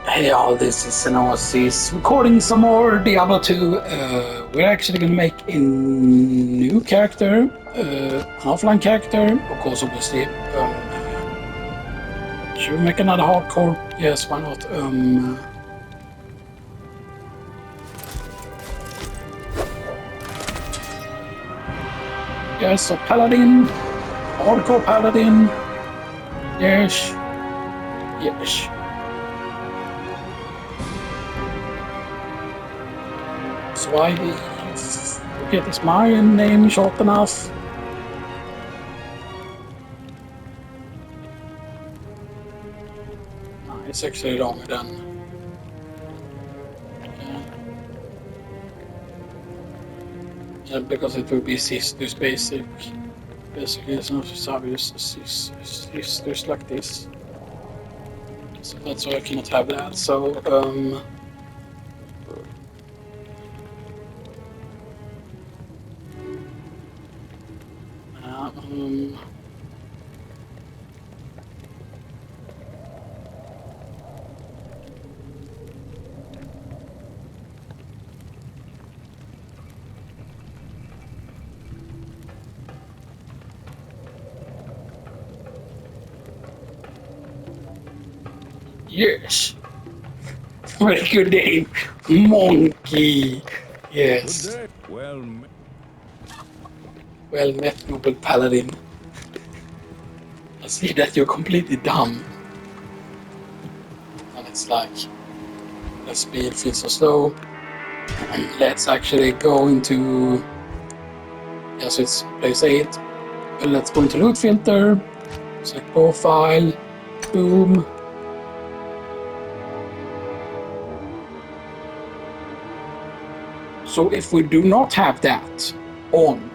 Hey all, this is Analysis recording some more Diablo 2. We're actually gonna make a new character, an offline character, of course, obviously. Should we make another hardcore? Yes, why not? Yes, so Paladin, hardcore Paladin. Yes, yes. So I forget, is my name short enough? No, it's actually longer than. Yeah, because it will be sisters basic. Basically, it's not obvious sisters like this. So that's why I cannot have that. So yes. Very good name. Monkey. Yes. Good day. Well met, noble paladin. I see that you're completely dumb. And it's like, the speed feels so slow. And let's actually go into. Yes, it's place 8. Well, let's go into loot filter. Select profile. Boom. So if we do not have that on,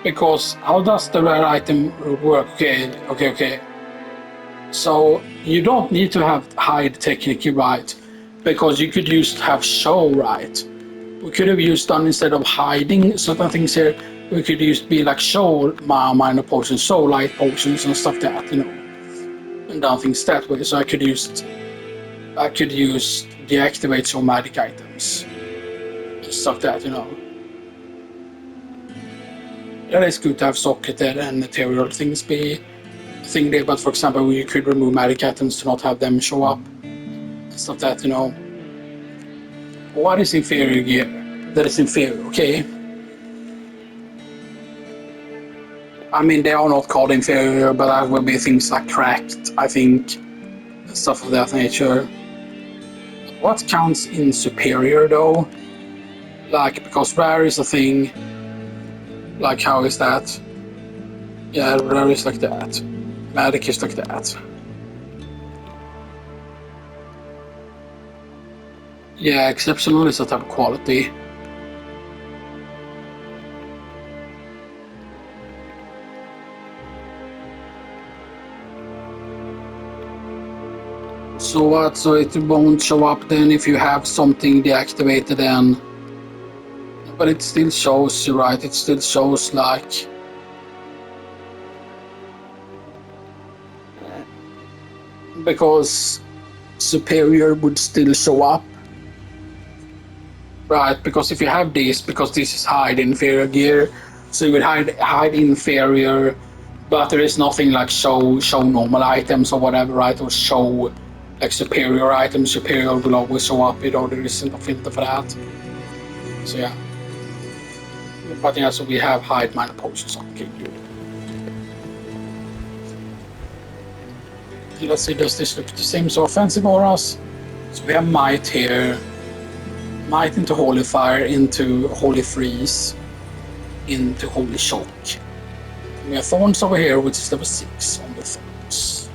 because how does the rare item work? Okay. So you don't need to have hide technically right, because you could just have show right. We could have used done instead of hiding certain things here. We could use be like show minor potions, show light potions and stuff that, you know, and done things that way. So I could use deactivate some magic items. Stuff that, you know. Yeah, it's good to have socketed and material things be a thing there, but for example, you could remove magic items to not have them show up. Stuff that, you know. What is inferior gear? That is inferior, okay? I mean, they are not called inferior, but that will be things like cracked, I think. Stuff of that nature. What counts in superior though? Like, because rare is a thing. Like, how is that? Yeah, rare is like that. Magic is like that. Yeah, exceptional is a type of quality. So what? So it won't show up then if you have something deactivated then. But it still shows, right? It still shows like. Because superior would still show up. Right, because if you have this, because this is hide inferior gear, so you would hide inferior, but there is nothing like show normal items or whatever, right? Or show like superior items. Superior will always show up, you know, there isn't a filter for that. So yeah. But yeah, so we have hide minor potions. Okay, good. Let's see, does this look the same? So offensive auras. So we have might here. Might into Holy Fire, into Holy Freeze, into Holy Shock. We have Thorns over here, which is level 6 on the Thorns.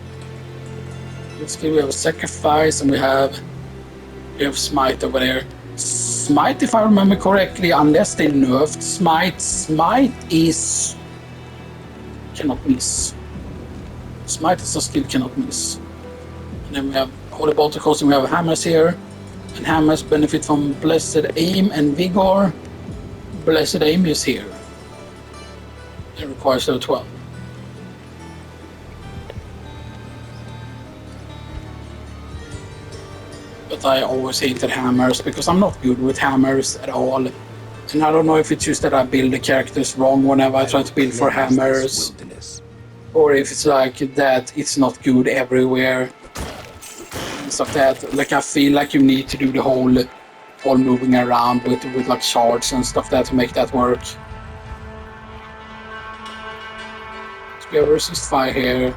Let's see, we have Sacrifice, and we have Smite over there. Smite, if I remember correctly, unless they nerfed Smite is cannot miss. Smite is a skill cannot miss. And then we have Holy Bolticles, and we have Hammers here. And hammers benefit from Blessed Aim and Vigor. Blessed Aim is here. It requires level 12. But I always hated hammers because I'm not good with hammers at all. And I don't know if it's just that I build the characters wrong whenever I try to build for hammers. Or if it's like that it's not good everywhere. And stuff that, like I feel like you need to do the whole moving around with like shards and stuff that to make that work. So we have resist fire here.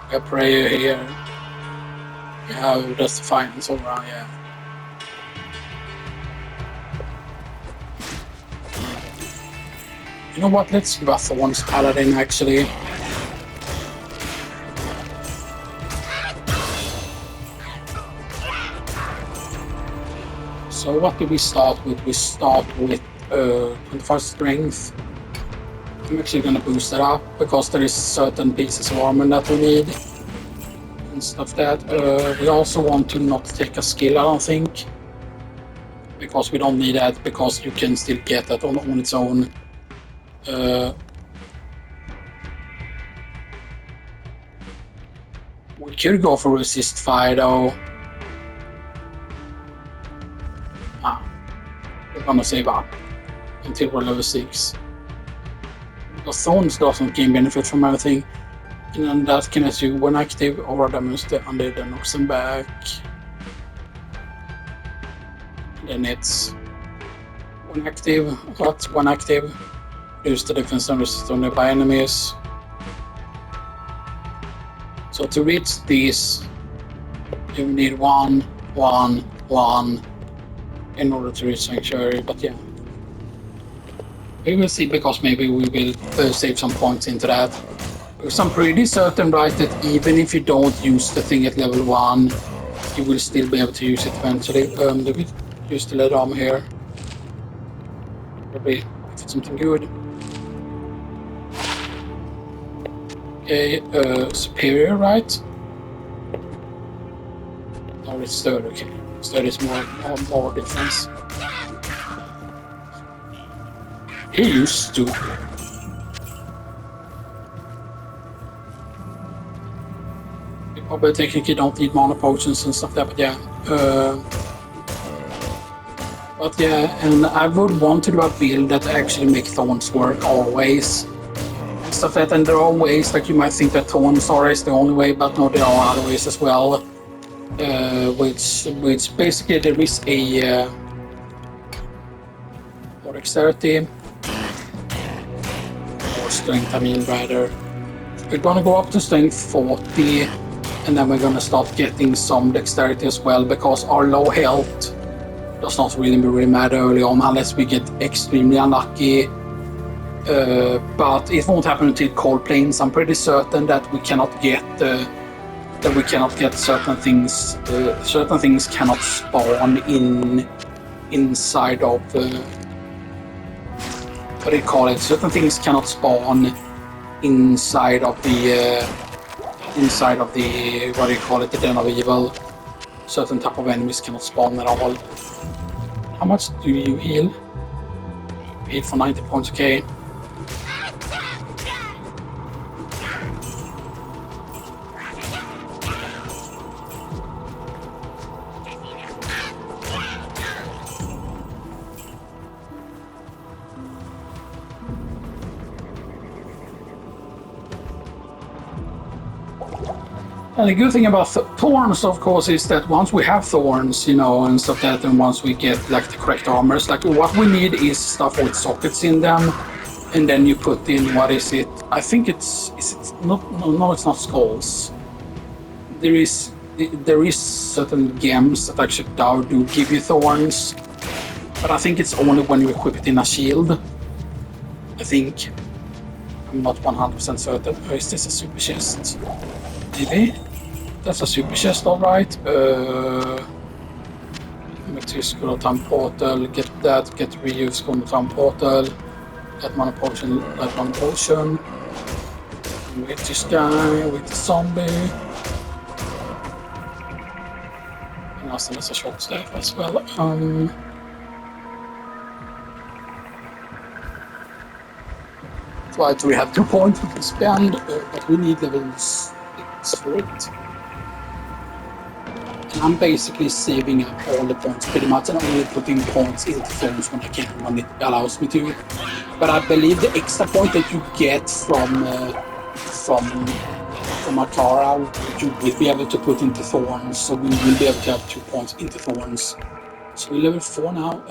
We have prayer here. Yeah, that's the finance all around, yeah. You know what, let's do a Thorns Paladin actually. So what do we start with? We start with 25 strength. I'm actually gonna boost it up because there is certain pieces of armor that we need. And stuff that. We also want to not take a skill, I don't think. Because we don't need that, because you can still get that on its own. We could go for resist fire though. We're gonna save up until we're level 6. Because Thorns doesn't gain benefit from everything. And then that can as you when active or damage the undead and knocks them back. Then it's when active, reduce the defense and resist on nearby enemies. So to reach these, you need 1, 1, 1 in order to reach Sanctuary, but yeah. We will see, because maybe we will save some points into that. Because I'm pretty certain, right, that even if you don't use the thing at level 1, you will still be able to use it eventually. Do we use the lead armor here? Probably if it's something good. Okay, superior, right? Or it's third, okay. Third is more difference. He used to. You probably technically don't need mana potions and stuff like that, but yeah. But yeah, and I would want to do a build that actually makes Thorns work always. And stuff like that, and there are ways, like you might think that Thorns are is the only way, but no, there are other ways as well. Which basically there is a more dexterity. Strength, I mean, rather. We're gonna go up to strength 40, and then we're gonna start getting some dexterity as well, because our low health does not really matter early on unless we get extremely unlucky. But it won't happen until Cold Plains. I'm pretty certain that we cannot get certain things. Certain things cannot spawn inside of. What do you call it? Certain things cannot spawn inside of the what do you call it? The Den of Evil. Certain type of enemies cannot spawn at all. How much do you heal? Heal for 90 points, okay. And the good thing about Thorns, of course, is that once we have Thorns, you know, and stuff like that, and once we get like the correct armors, like what we need is stuff with sockets in them, and then you put in, what is it? I think it's not, no, it's not skulls. There is certain gems that actually do give you Thorns, but I think it's only when you equip it in a shield. I think. I'm not 100% certain. Or is this a super chest? Maybe. That's a super chest, alright. Material time portal, get that, get reuse from the time portal, get mana potion, with this guy, with the zombie. And also there's a short staff as well. Right, we have 2 points we can spend, but we need level 6 for it. And I'm basically saving up all the points pretty much and only putting points into thorns when I can, when it allows me to. But I believe the extra point that you get from Akara, you will be able to put into thorns, so we will be able to have 2 points into thorns. So we're level 4 now.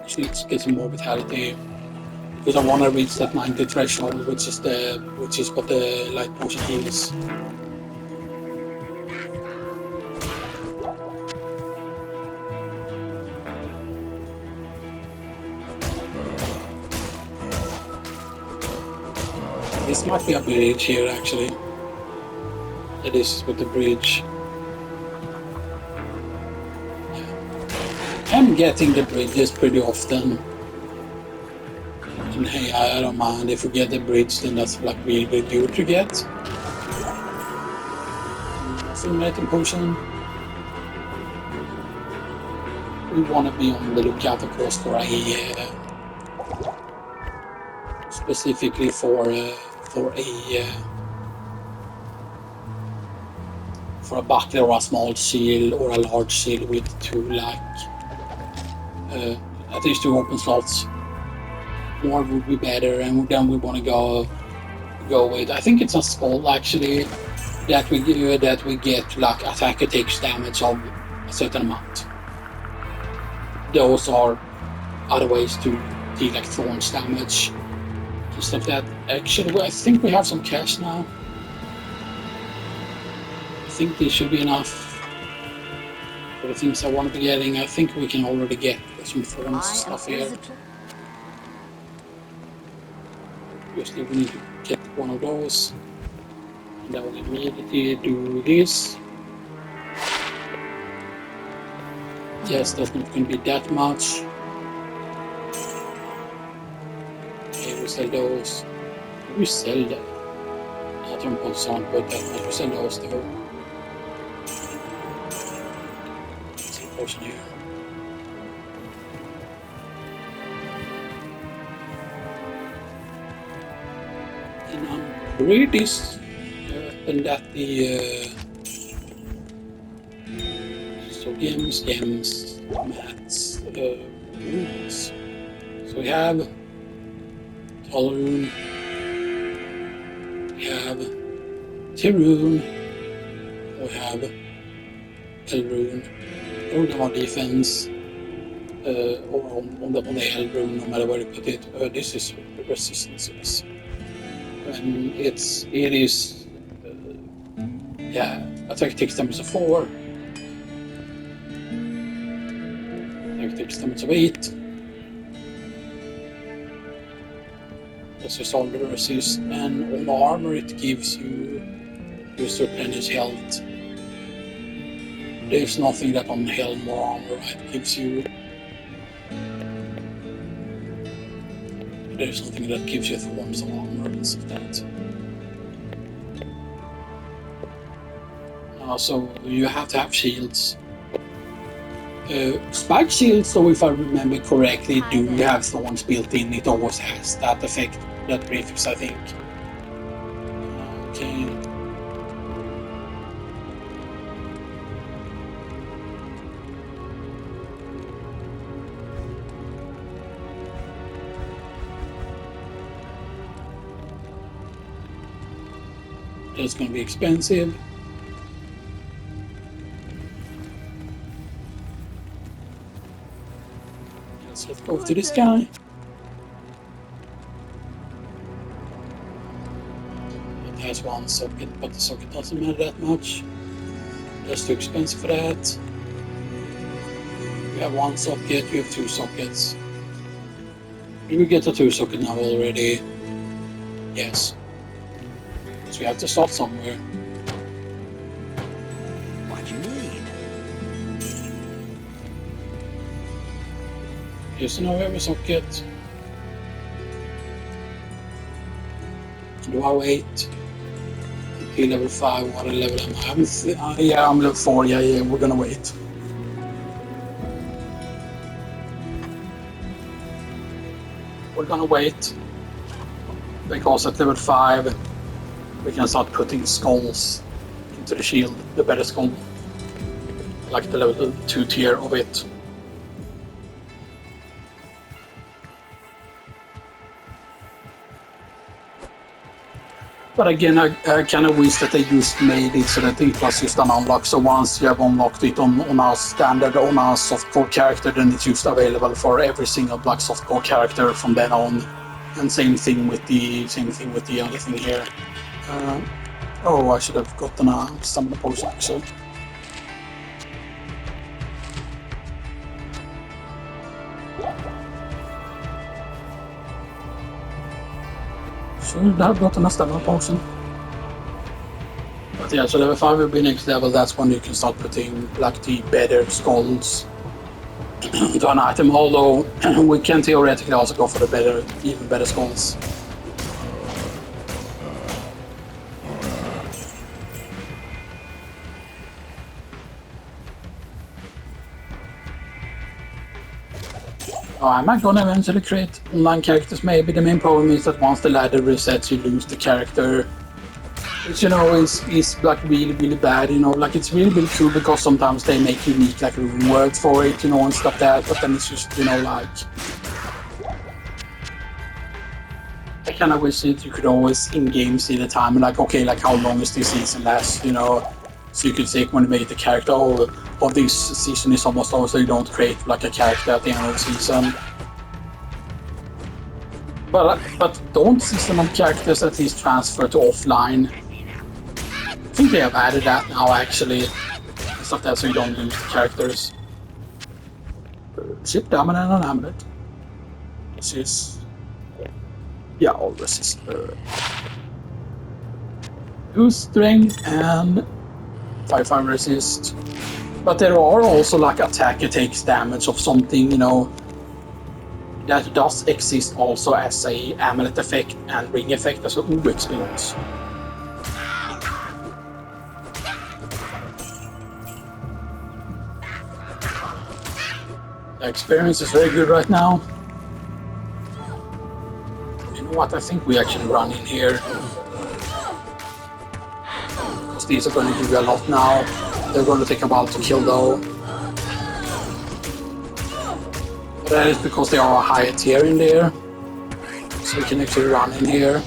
Just need to get some more vitality because I want to reach that 90 threshold, which is what the light potion heals. This might be a bridge here, actually. It is with the bridge. I'm getting the bridges pretty often. And hey, I don't mind if we get the bridge, then that's like really good to get. Fulminating potion. We want to be on the lookout, of course, for a specifically for a buckler or a small shield or a large shield with 2 at least 2 open slots. More would be better, and then we want to go with. I think it's a skull actually that we get like attacker takes damage of a certain amount. Those are other ways to deal like thorns damage. Just like that. Actually, I think we have some cash now. I think this should be enough for the things I want to be getting. I think we can already get some thorns stuff here. Obviously, we need to get one of those. And I will immediately do this. Yes, that's not going to be that much. Okay, we sell those. We sell them. I don't put sound quite that much. We sell those though. Let's see the potion here. And I'm pretty certain that the so gems, mats, runes. So we have Tolerune, we have T-Rune, we have L-Rune, or more defense, or on the L-Rune, no matter where you put it. This is resistances. And it is attack takes damage of 4, attack takes damage of 8. That's just all the resist, and on armor it gives you replenish health. There's nothing that on helm or armor right gives you. There's nothing that gives you thorns or armor and stuff like that. So you have to have shields. Spike shields, so if I remember correctly, do have thorns built in. It always has that effect, that prefix, I think. Okay. That's going to be expensive. Let's go to this guy. It has 1 socket, but the socket doesn't matter that much. That's too expensive for that. We have 1 socket, we have 2 sockets. Did we get a 2 socket now already? Yes. So we have to start somewhere. What do you need? Yes, now we have a socket. Do I wait until level 5? What level am I? I'm level 4. Yeah, we're gonna wait. We're gonna wait because at level 5 we can start putting skulls to the shield, the better skull. Like the level 2 tier of it. But again, I kind of wish that they just made it so that it was just an unlock. So once you have unlocked it on a standard, on a softcore character, then it's just available for every single black softcore character from then on. And same thing with the other thing here. Oh, I should have gotten a stamina potion actually. Should have gotten a stamina potion. But yeah, so level 5 will be next level. That's when you can start putting like the better skulls to an item. Although we can theoretically also go for the better, even better skulls. I might gonna eventually create online characters. Maybe the main problem is that once the ladder resets, you lose the character. Which, you know, is like really bad. You know, like it's really cool because sometimes they make unique like rune words for it, you know, and stuff like that. But then it's just, you know, like I kind of wish that you could always in game see the time and like, okay, like how long is this season last, you know? So you could say when you make the character, oh, this season is almost over, so you don't create like a character at the end of the season. But don't seasonal characters at least transfer to offline? I think they have added that now actually. Stuff that so you don't lose the characters. Ship dominant and amulet. This is all resist. Boost strength and 5 resist. But there are also like attacker takes damage of something, you know, that does exist also as a amulet effect and ring effect as well. Ooh, experience. The experience is very good right now. You know what? I think we actually run in here. Because these are going to give you a lot now. They're going to take a while to kill though. But that is because they are a higher tier in there. So we can actually run in here.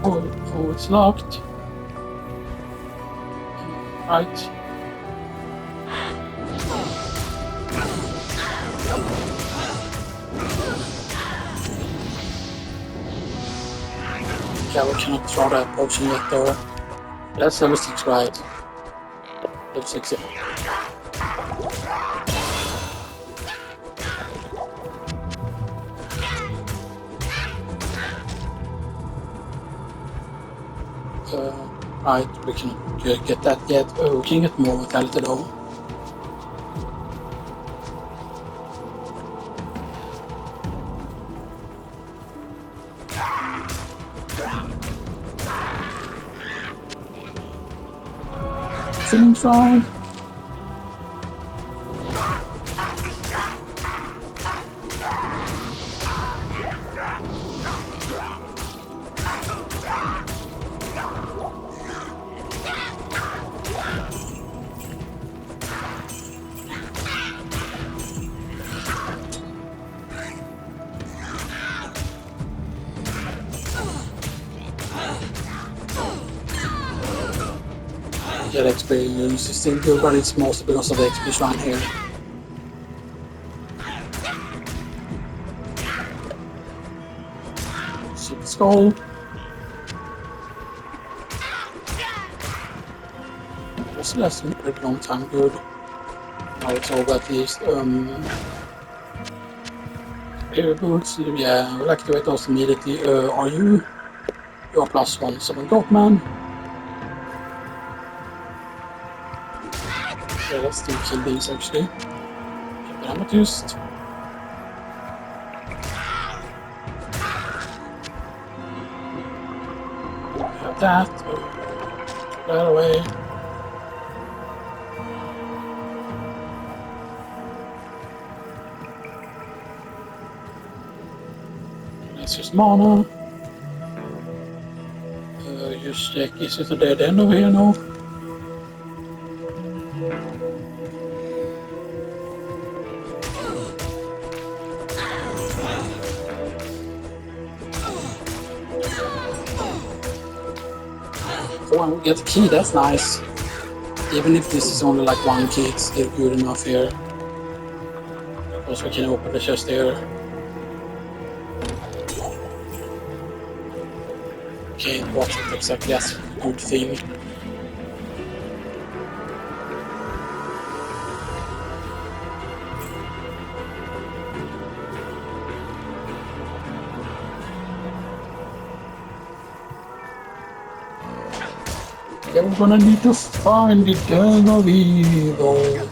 Oh, it's locked. Right. Yeah, we cannot throw that potion yet though. That's level 6, right? Level 6, yeah. Right, we can get that yet. Oh, we can get more vitality though. Feeling strong. Yeah, the experience is still good, but it's mostly because of the XP shrine here. Super skull. This lasted a pretty long time, good. Now it's over at least. Air boots, yeah, we'll activate those immediately. Are you? You're +1, summon Goatman. Yeah, let's still kill these actually. Keep the amethyst. that. Put that away. That's just mana. Just check, is it a dead end over here now? Oh, and we get the key, that's nice. Even if this is only like one key, it's still good enough here. Because we can open the chest here. Can't watch it exactly as a good thing. Yeah, we're gonna need to find the den of evil.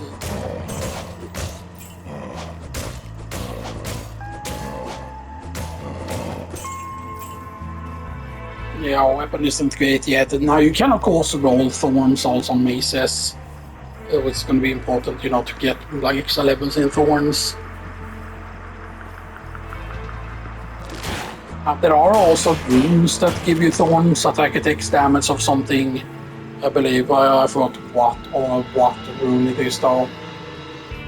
Yeah, our weapon isn't great yet. Now you can of course roll thorns also on maces. It's going to be important, you know, to get like extra levels in thorns. There are also runes that give you thorns, attack attacks damage of something. I believe I forgot what rune it is though.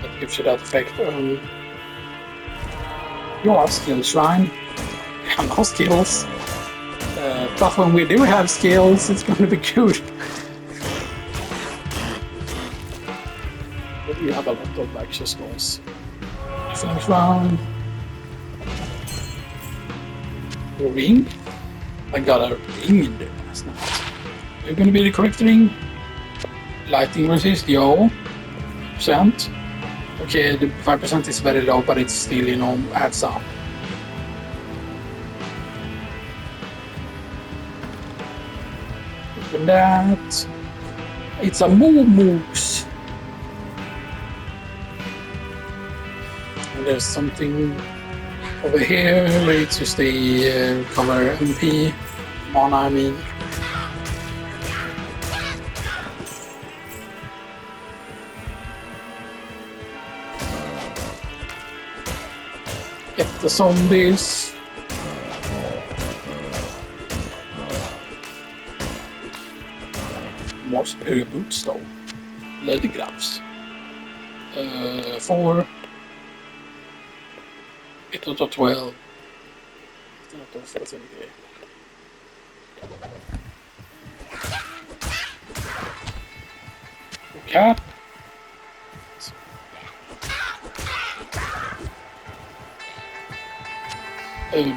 That gives you that effect. You are skill shrine. We have no skills. But when we do have skills, it's going to be good. But we have a lot of extra skills. Finish round. A ring? I got a ring in there. That's nice. You're going to be the correct ring. Lightning resist, yo. Percent. Okay, the 5% is very low, but it's still, you know, adds up. Open that. It's a Moose. And there's something over here ready to stay recover MP. Mana, I mean. Get the zombies. More superior boots though. Leather gloves. 4. 8 out of 12. 8 out of 14, okay. Cat.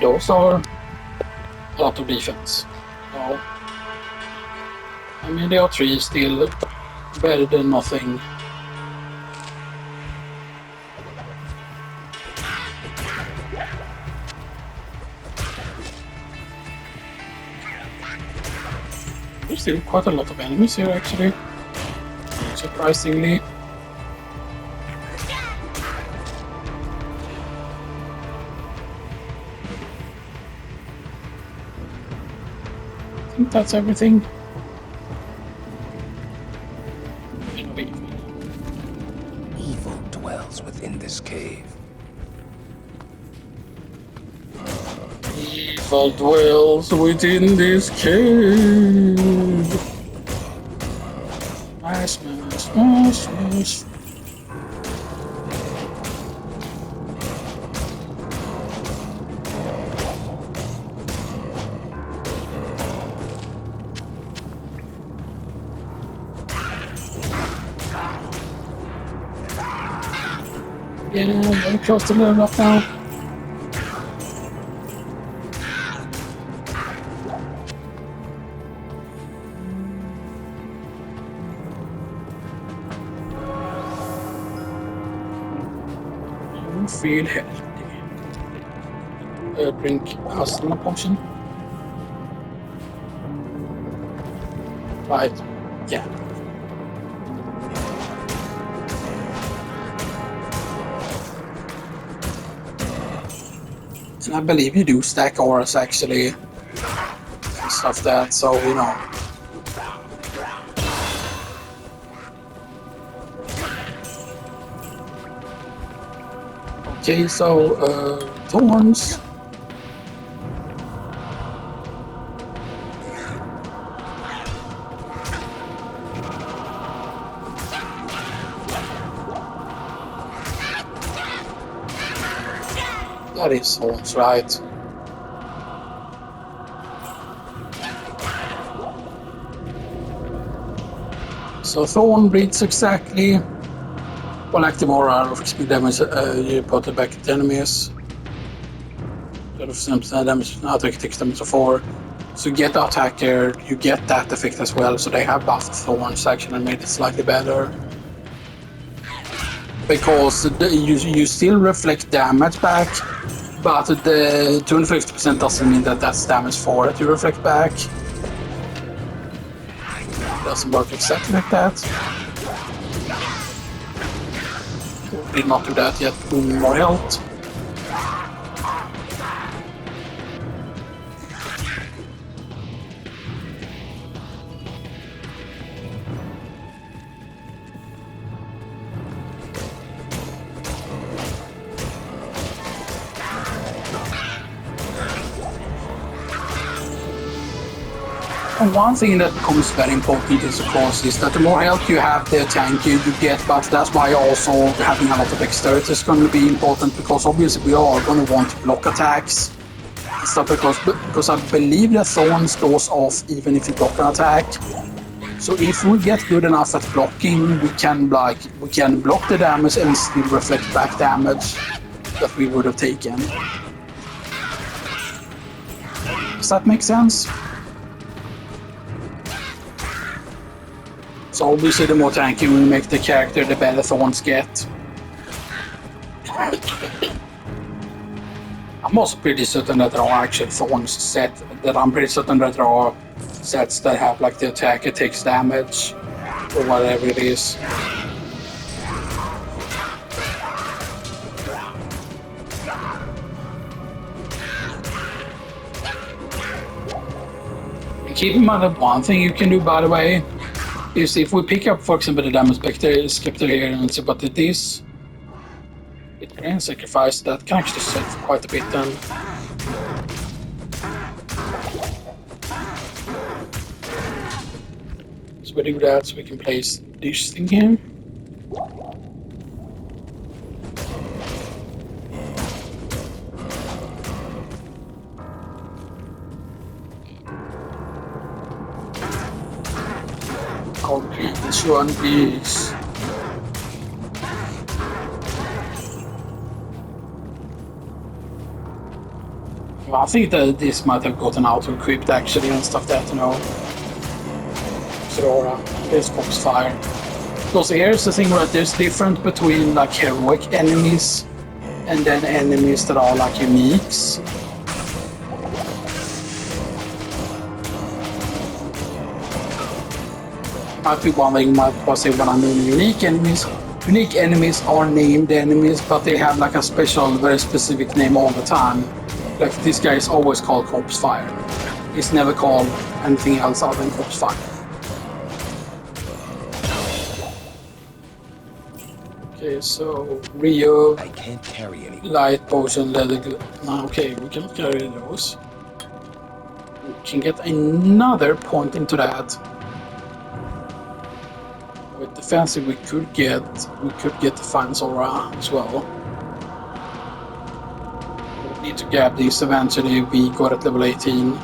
Those are a lot of defense. No. I mean, they are 3 still better than nothing. There's still quite a lot of enemies here actually, surprisingly. I think that's everything. Evil dwells within this cave. Evil dwells within this cave. Smash, smash, smash, smash. Yeah, very close to level up now. You feel healthy. Drink asthma potion. Right, yeah. And I believe you do stack auras actually. and stuff that, so you know. Okay, so thorns. That is thorns, right? So thorn breeds exactly well, active aura of XP damage you put it back at enemies. 30% damage, attack takes damage of 4. So you get the attacker, you get that effect as well. So they have buffed thorns actually and made it slightly better. Because you still reflect damage back, but the 250% doesn't mean that that's damage 4 that you reflect back. It doesn't work exactly like that. Did not do that yet, more health. And one thing that becomes very important is, of course, is that the more health you have, the tankier you get, but that's why also having a lot of dexterity is going to be important, because obviously we are going to want to block attacks and stuff, because I believe that thorns goes off even if you block an attack. So if we get good enough at blocking, we can block the damage and still reflect back damage that we would have taken. Does that make sense? So obviously the more tanky we make the character, the better thorns get. I'm also pretty certain that there are actually thorns set, that I'm pretty certain that there are sets that have like the attacker takes damage or whatever it is. Keep in mind that one thing you can do, by the way, is if we pick up, for example, the damage scepter here and see what it is, it can sacrifice that can actually save quite a bit then. So we do that so we can place this thing here. Okay, this one is well, I think that this might have gotten auto-equipped actually and stuff that, you know. So there's Foxfire. Because here's the thing, right, there's difference between like heroic enemies and then enemies that are like uniques. Might be one thing, might say when I mean unique enemies. Unique enemies are named enemies, but they have like a special, very specific name all the time. Like this guy is always called Corpse Fire. He's never called anything else other than Corpse Fire. Okay, so Rio. I can't carry any. Light potion, leather. Okay, we cannot carry those. We can get another point into that. With defensive, we could get Defiance Aura as well. We need to grab these eventually. We got at level 18.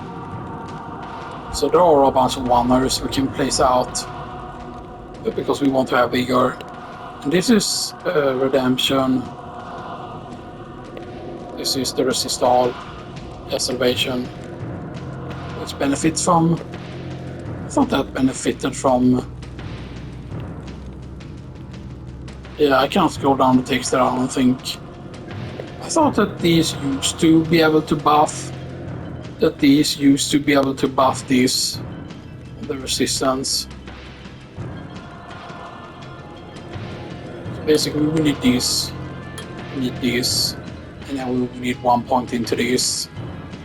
So there are a bunch of wonders we can place out because we want to have bigger. And this is Redemption. This is the Resist All, Salvation, which benefits from. I thought that benefited from. Yeah, I cannot scroll down the text there, I don't think. I thought that these used to be able to buff. That these used to be able to buff these. The resistance. So basically, we need these. We need these. And then we will need 1 point into this.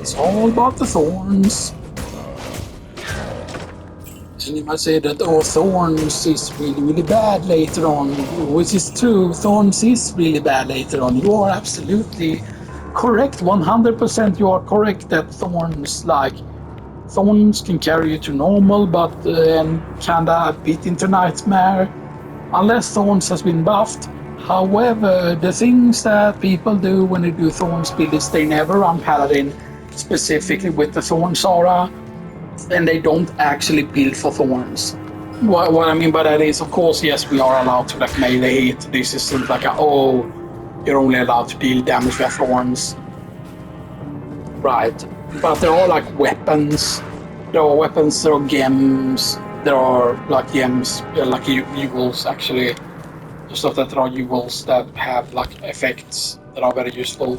It's all about the thorns. And you might say that, oh, thorns is really, really bad later on, which is true. Thorns is really bad later on. You are absolutely correct. 100% you are correct that thorns can carry you to normal, but kinda a bit into nightmare, unless thorns has been buffed. However, the things that people do when they do thorns build is they never run Paladin, specifically with the thorns aura, and they don't actually build for thorns. What I mean by that is, of course, yes, we are allowed to like melee hit. This isn't like you're only allowed to deal damage with thorns. Right. But there are like weapons. There are weapons, there are gems, there are like gems, like jewels actually. Just that there are jewels that have like effects that are very useful.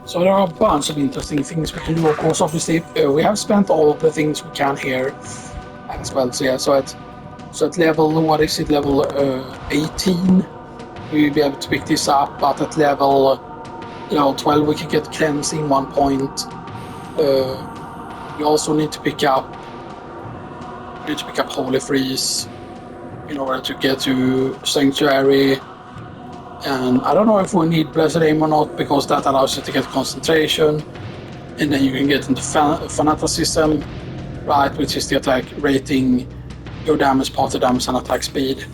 So there are a bunch of interesting things we can do. Of course, obviously, we have spent all of the things we can here as well. So yeah, so at level, what is it, level 18, we'll be able to pick this up. But at level 12, we can get cleansing 1 point. We also need to pick up Holy Freeze in order to get to Sanctuary. And I don't know if we need Blessed Aim or not, because that allows you to get concentration, and then you can get into Fanaticism, right, which is the attack rating, your damage, party damage, and attack speed.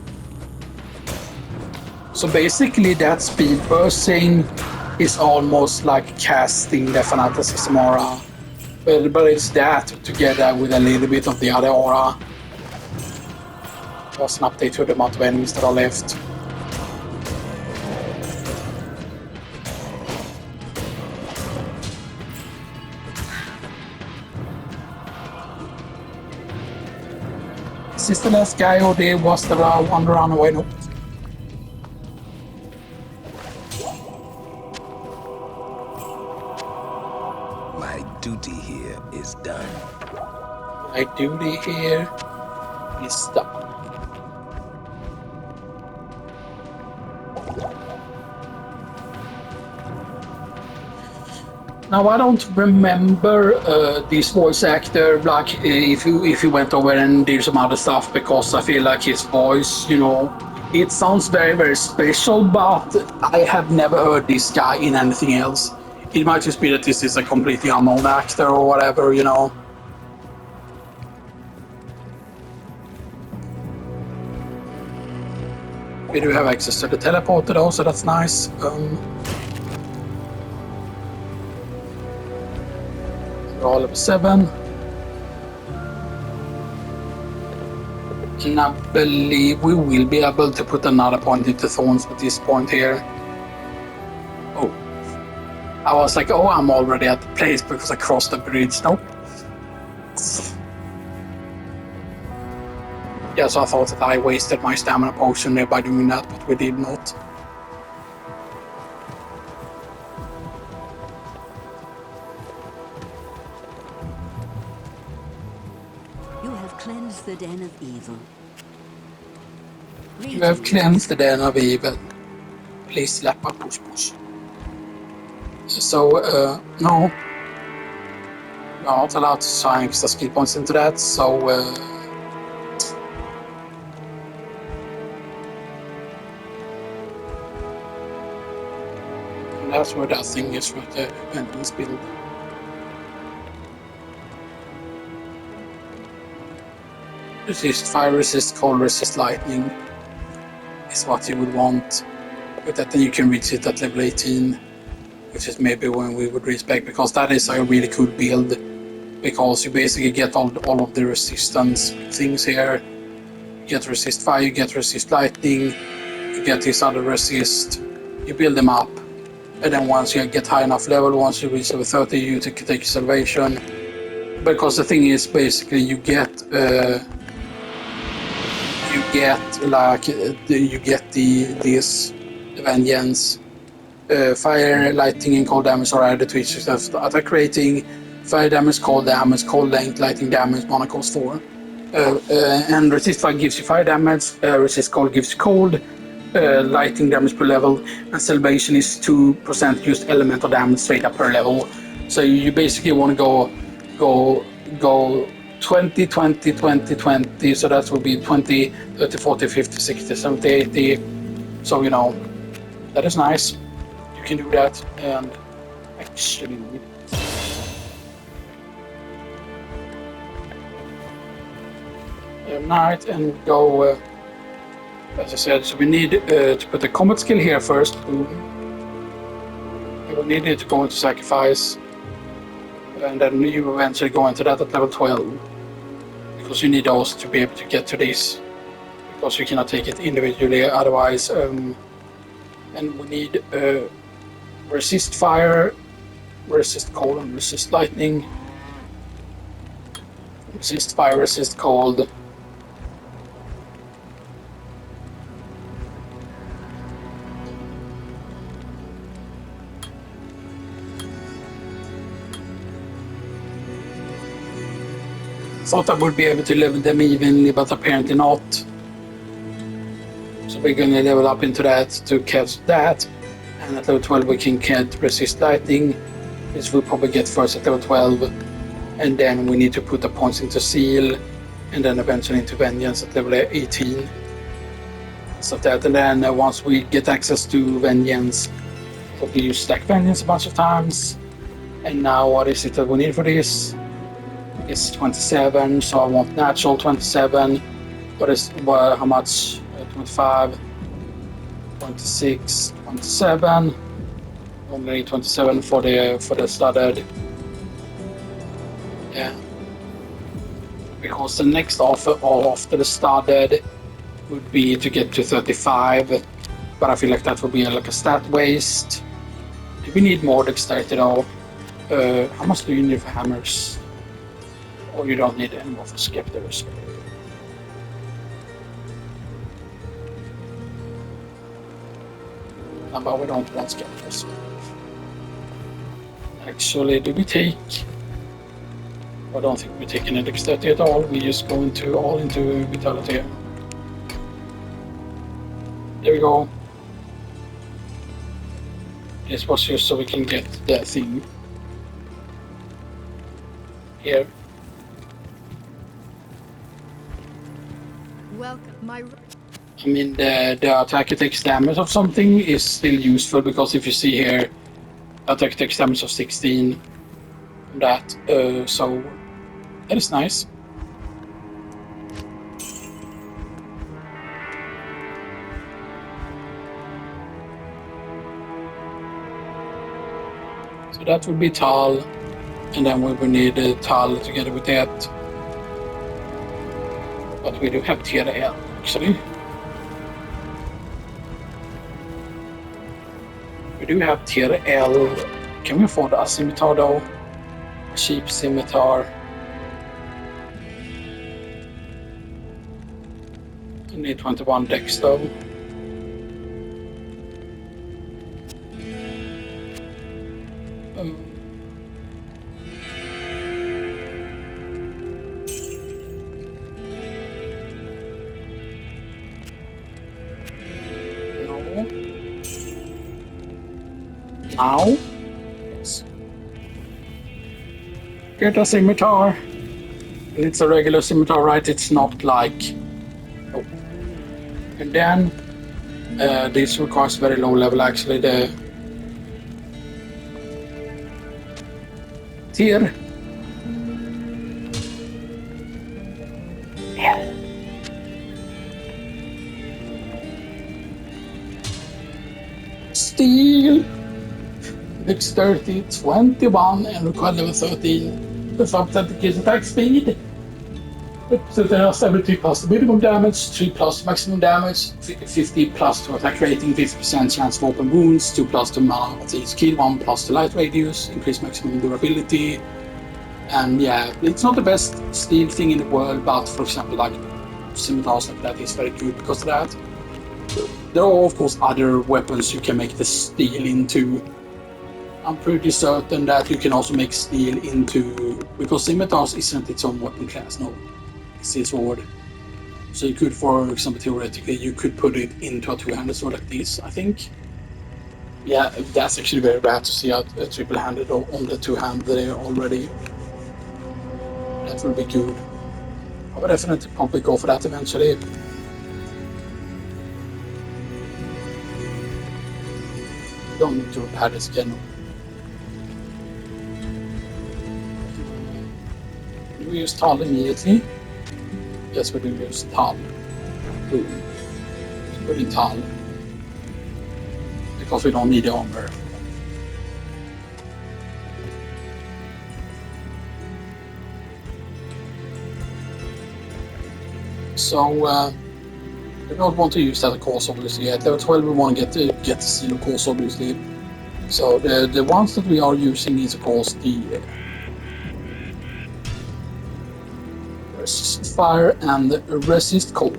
So basically that speed burst thing is almost like casting the Fanaticism aura, but it's that together with a little bit of the other aura. Plus an update to the amount of enemies that are left. Is this the last guy, or was there one run away? Nope. My duty here is done. My duty here is done. Now I don't remember this voice actor, like if he went over and did some other stuff, because I feel like his voice, it sounds very, very special, but I have never heard this guy in anything else. It might just be that this is a completely unknown actor or whatever, We do have access to the teleporter though, so that's nice. We're all level 7. And I believe we will be able to put another point into Thorns with this point here. Oh. I was like, oh, I'm already at the place because I crossed the bridge. Nope. Yeah, so I thought that I wasted my stamina potion there by doing that, but we did not. You have cleansed the den of evil. You have cleansed the den of evil. Please slap my push. So, no. We are not allowed to sign extra skill points into that, so... that's where that thing is, where the entrance build. Resist fire, resist cold, resist lightning is what you would want. With that, then you can reach it at level 18, which is maybe when we would reach back, because that is a really cool build, because you basically get all of the resistance things here. You get resist fire, you get resist lightning, you get this other resist, you build them up, and then once you get high enough level, once you reach level 30, you take salvation, because the thing is basically you get this vengeance. Fire, lightning, and cold damage are added to each attack rating. Fire damage, cold length, lightning damage, mana cost 4. And resist fire gives you fire damage, resist cold gives you cold, lighting damage per level, and salvation is 2% used elemental damage straight up per level. So you basically want to go 20, 20, 20, 20, so that will be 20, 30, 40, 50, 60, 70, 80. So, you know, that is nice. You can do that, and actually Knight and go, as I said, so we need to put a combat skill here first. Boom. You will need it to go into sacrifice, and then you eventually go into that at level 12, because you need those to be able to get to this, because you cannot take it individually otherwise. And we need resist fire, resist cold, and resist lightning. Resist fire, resist cold. Thought I would be able to level them evenly, but apparently not. So we're gonna level up into that to catch that. And at level 12 we can get resist lightning, which we'll probably get first at level 12. And then we need to put the points into seal, and then eventually into vengeance at level 18. So that, and then once we get access to vengeance, so we use stack vengeance a bunch of times. And now what is it that we need for this? It's 27, so I want natural 27. How much? 25, 26, 27. Only need 27 for the studded. Yeah. Because the next offer after the studded would be to get to 35, but I feel like that would be like a stat waste. Do we need more dexterity though? How much do you need for hammers? Or you don't need any more for scepters. But we don't want scepters. Actually, do we take? I don't think we take any dexterity at all. We just go all into vitality. There we go. This was just so we can get that thing here. Welcome, I mean, the attack takes damage of something is still useful, because if you see here, attack takes damage of 16. That, so that is nice. So that would be Tal, and then we will need Tal together with that. But we do have tier L actually. We do have tier L. Can we afford a scimitar though? A cheap scimitar. I need 21 dex though. Now, yes. Get a scimitar. It's a regular scimitar, right? It's not like. Oh. And then this requires very low level actually. The tier. Yeah. Steel. Dexterity 21 and require level 13. The authenticated attack speed. So there are 70 plus the minimum damage, 3 plus maximum damage, 50 plus to attack rating, 50% chance for open wounds, 2 plus to mana of each skill, 1 plus to light radius, increase maximum durability. And yeah, it's not the best steel thing in the world, but for example, like scimitars like that is very good because of that. There are of course other weapons you can make the steel into. I'm pretty certain that you can also make steel into, because scimitars isn't its own weapon class, no. steel sword. So you could, for example, theoretically, you could put it into a two-handed sword like this, I think. Yeah, that's actually very rare to see a triple-handed on the two-hand there already. That would be good. I would definitely probably go for that eventually. Don't need to repair this again. Do we use Tal immediately? Yes, we do use Tal. Boom. Let's put in Tal. Because we don't need the armor. So, we don't want to use that course obviously at level 12. We want to get the seal of course obviously. So the ones that we are using is of course the resist fire and resist cold.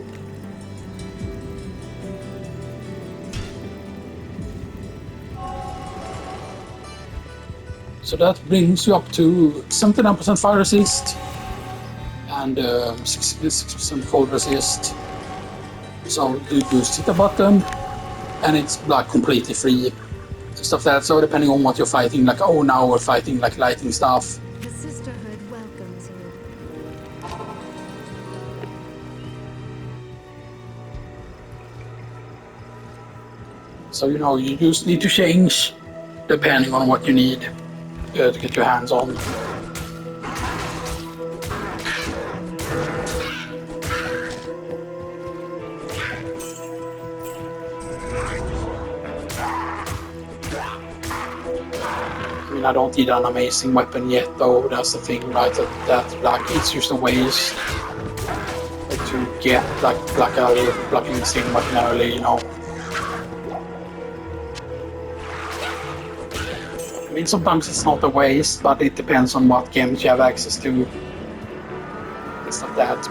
So that brings you up to 79% fire resist and 66% cold resist. So you just hit a button and it's like completely free. Stuff like that. So depending on what you're fighting, like oh now we're fighting like lightning stuff. The Sisterhood welcomes you. So you know you just need to change depending on what you need to get your hands on. I don't need an amazing weapon yet, though. That's the thing, right? That like it's just a waste to get like an insane weapon early, you know. I mean, sometimes it's not a waste, but it depends on what games you have access to. And stuff like that.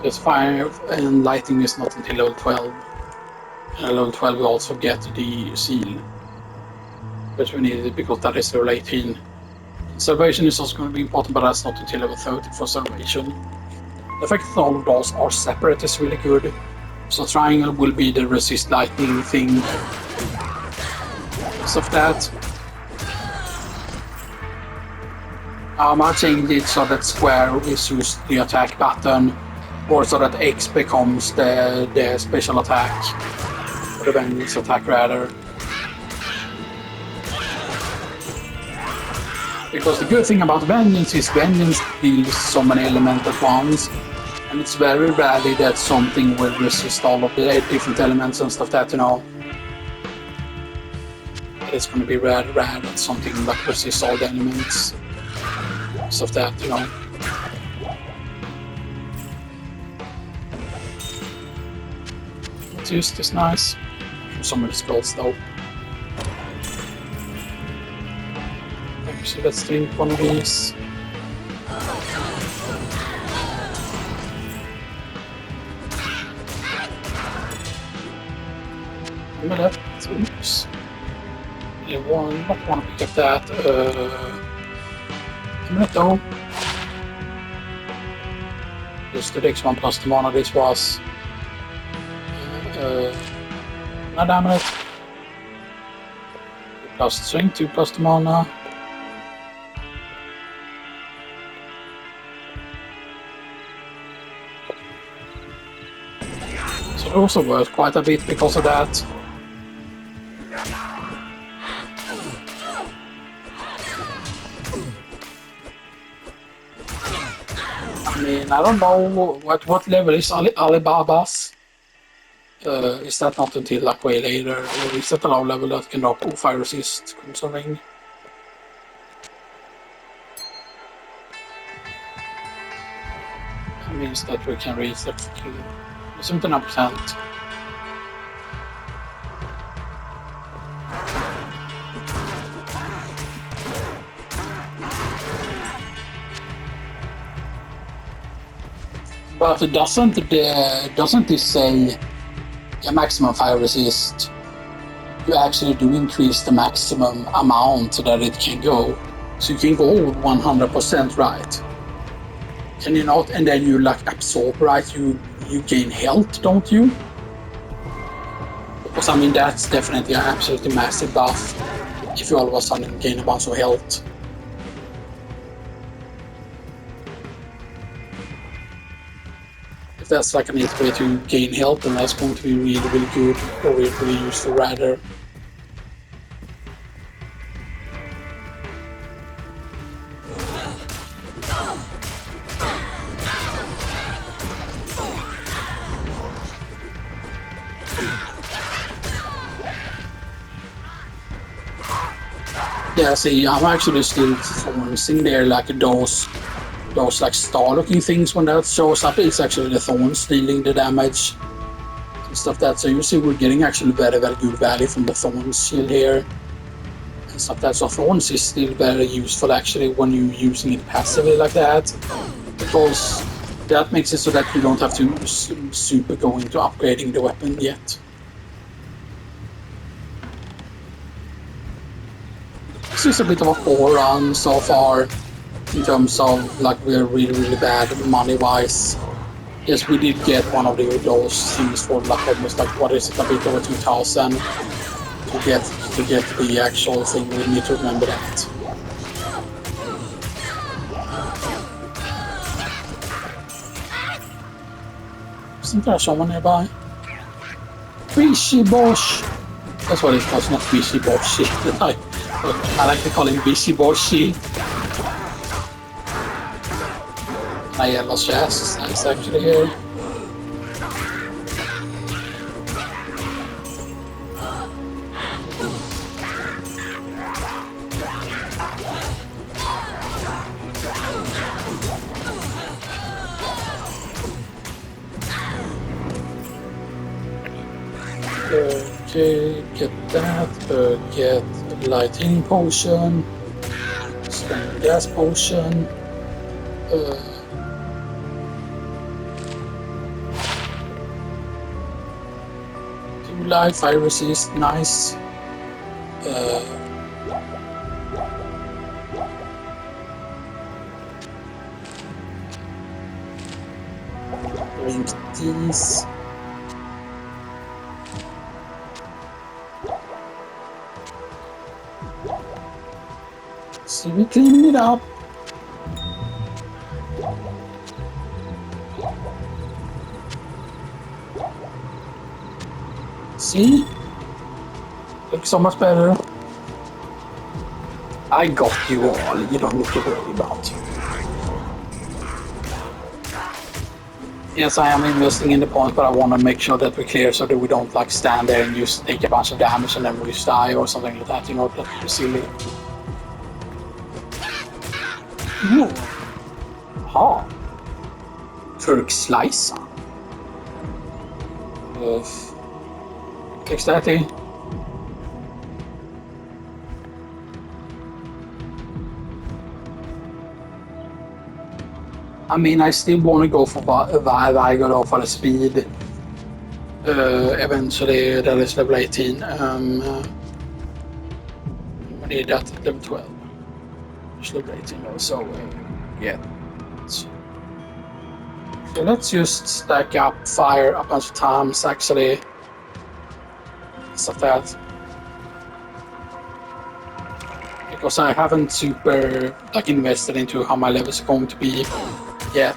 It's fire and lighting is not until level 12. And at level 12 we also get the seal. Which we need because that is level 18. Salvation is also going to be important, but that's not until level 30 for salvation. The fact that all of those are separate is really good. So triangle will be the resist lightning thing. Stuff that. I changed it so that square is just the attack button. Or so that X becomes the special attack, or the vengeance attack rather. Because the good thing about vengeance is vengeance deals so many elements at once, and it's very rarely that something will resist all of the different elements and stuff that, you know. It's going to be rare that something that resists all the elements, stuff that, you know. Just is nice. Some of the spells though. Actually, let's drink one of these. Remember that? Oops. I not want to pick up that. A minute though. Just the next one plus the mana this was. No damage. 2 plus the swing, 2 plus the mana. So it also worth quite a bit because of that. I mean, I don't know what level is Alibaba's. Is that not until like way later, or is that a low level that can knock fire resist something? That means that we can reach that 79%. But doesn't this say a maximum fire resist you actually do increase the maximum amount that it can go. So you can go 100% right. Can you not? And then you like absorb, right? You gain health, don't you? Because I mean that's definitely an absolutely massive buff if you all of a sudden gain a bunch of health. If that's like an easy way to gain health, then that's going to be really, really good or really, really useful rather. Yeah, see, I'm actually still seeing there like those like star-looking things when that shows up. It's actually the thorns dealing the damage and stuff that. So you see, we're getting actually very, very good value from the thorns shield here and stuff that. So thorns is still very useful actually when you're using it passively like that, because that makes it so that you don't have to super go into upgrading the weapon yet. This is a bit of a poor run so far in terms of like we're really, really bad money wise. Yes, we did get one of those things for like almost like what is it, a bit over 2,000 to get the actual thing. We need to remember that. Isn't there someone nearby? Bishy Bosh! That's what it was, not Bishy Boshy. I like to call him Bishy Boshy. My yellow chest is nice actually here. Okay, get that, get lighting potion, spend gas potion, do light, fire resist, nice. Drink these. See, we're cleaning it up. See? Looks so much better. I got you all. You don't need to worry about you. Yes, I am investing in the point, but I want to make sure that we're clear so that we don't like stand there and just take a bunch of damage and then we just die or something like that. You know, that's silly. Ha. Turk slicer. Dexterity. I mean, I still want to go for Vigor for the speed. Eventually, that is level 18. We need that at level 12. Just level 18 though, so yeah. So let's just stack up fire a bunch of times actually. Stuff that. Because I haven't super like invested into how my levels are going to be yet.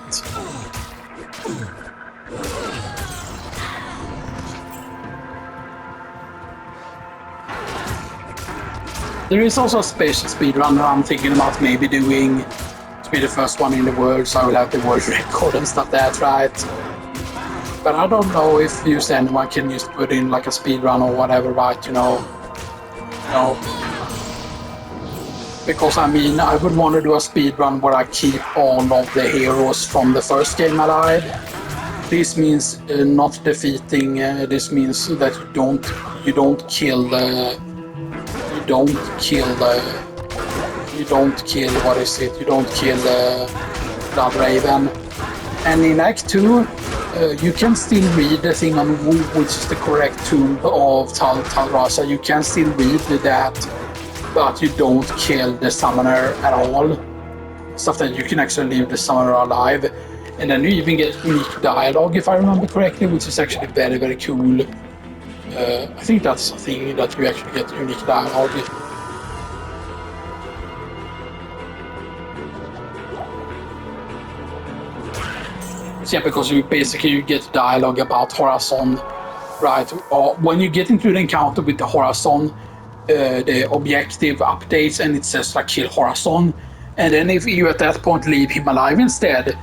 There is also a special speedrun that I'm thinking about maybe doing to be the first one in the world, so I will have the world record and stuff like that, right? But I don't know if anyone can just put in like a speedrun or whatever, right? You know. Because I mean, I would want to do a speedrun where I keep all of the heroes from the first game alive. This means not defeating. This means that you don't kill Blood Raven. And in Act 2, You can still read the thing on which is the correct tomb of Talrasa. You can still read that, but you don't kill the summoner at all. Stuff that you can actually leave the summoner alive. And then you even get unique dialogue, if I remember correctly, which is actually very, very cool. I think that's a thing that you actually get unique dialogue. So yeah, because you get dialogue about Horazon, right? Or when you get into the encounter with the Horazon, the objective updates and it says like kill Horazon, and then if you at that point leave him alive instead,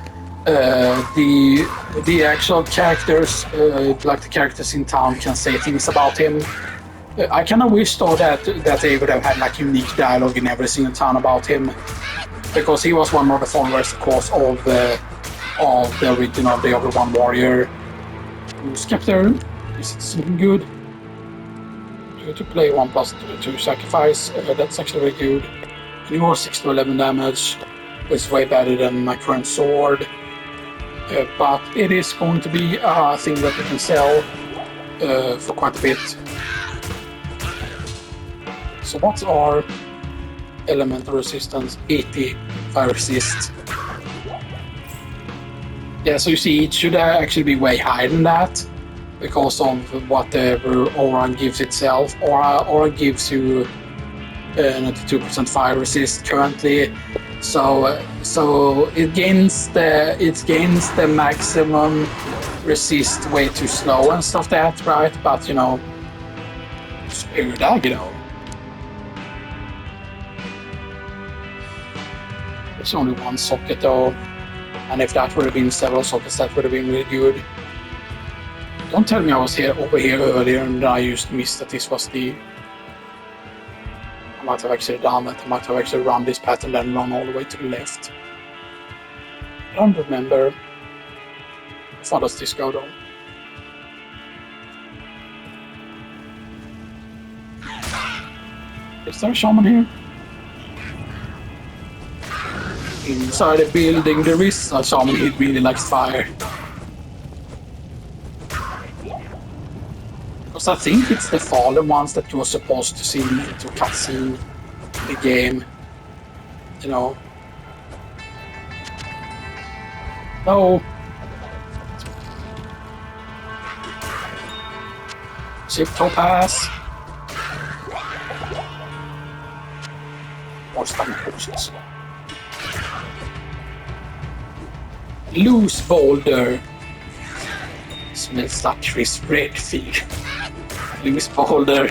the actual characters, like the characters in town, can say things about him. I kind of wish though that they would have had like unique dialogue in every single town about him, because he was one of the followers, of course, of the original Diablo 1 warrior. Scepter, is it something good? To play 1+2 sacrifice, that's actually very good. And you are 6 to 11 damage, which is way better than my current sword. But it is going to be a thing that we can sell for quite a bit. So what's our elemental resistance? 80 fire resist. Yeah, so you see, it should actually be way higher than that because of whatever aura gives itself. Aura gives you 92% fire resist currently, so it gains the maximum resist way too slow and stuff that, right? But you know, superior dagger though. There's only one socket though. And if that would have been several sockets, that would have been really good. Don't tell me I was over here earlier and I missed that this was the... I might have actually done that. I might have actually run this path and then run all the way to the left. I don't remember. How far does this go though? Is there a shaman here? Inside the building there is a shaman. He really likes fire. Because I think it's the fallen ones that you're supposed to see into cutscene in the game. You know. No. Ship topaz. More stomach potions. Loose boulder. Smells like crisp red thing. Loose boulder.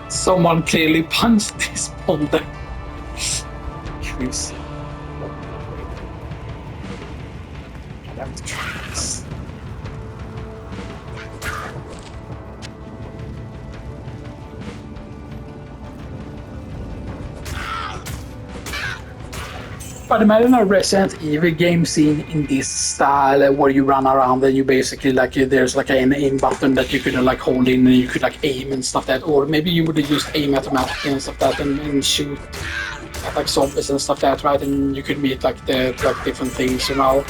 Someone clearly punched this boulder. Crisp. I have to try this. But imagine a Resident Evil game scene in this style where you run around and you basically like there's like an aim button that you could like hold in and you could like aim and stuff that, or maybe you would just aim automatically and stuff that and shoot at like zombies and stuff that, right? And you could meet like the different things, you know.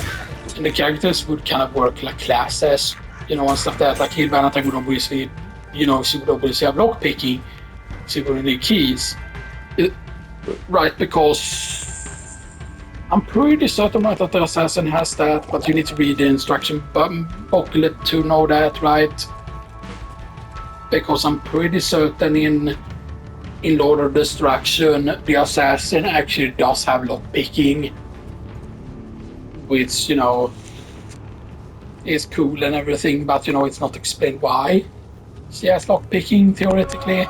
And the characters would kind of work like classes, you know, and stuff that. Like Hilvanata would obviously, you know, she would obviously have lockpicking, she would need keys, right? Because I'm pretty certain that the assassin has that, but you need to read the instruction booklet to know that, right? Because I'm pretty certain in Lord of Destruction, the assassin actually does have lockpicking, which, you know, is cool and everything, but, you know, it's not explained why she has lockpicking, theoretically.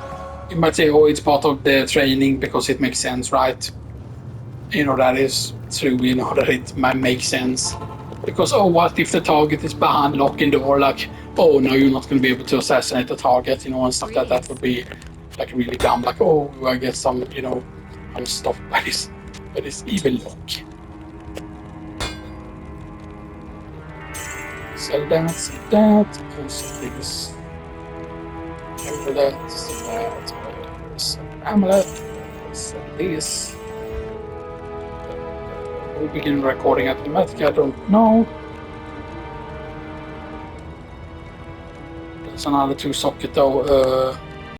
You might say, oh, it's part of the training because it makes sense, right? You know, that is true, you know, that it might make sense. Because, oh, what if the target is behind locking door? Like, oh, no, you're not going to be able to assassinate the target, you know, and stuff like that would be, like, really dumb. Like, oh, I guess I'm, you know, I'm stopped by this evil lock. Sell that, and sell this. Amulet, sell amulet, sell this. We begin recording automatically, I don't know. another 2 socket though.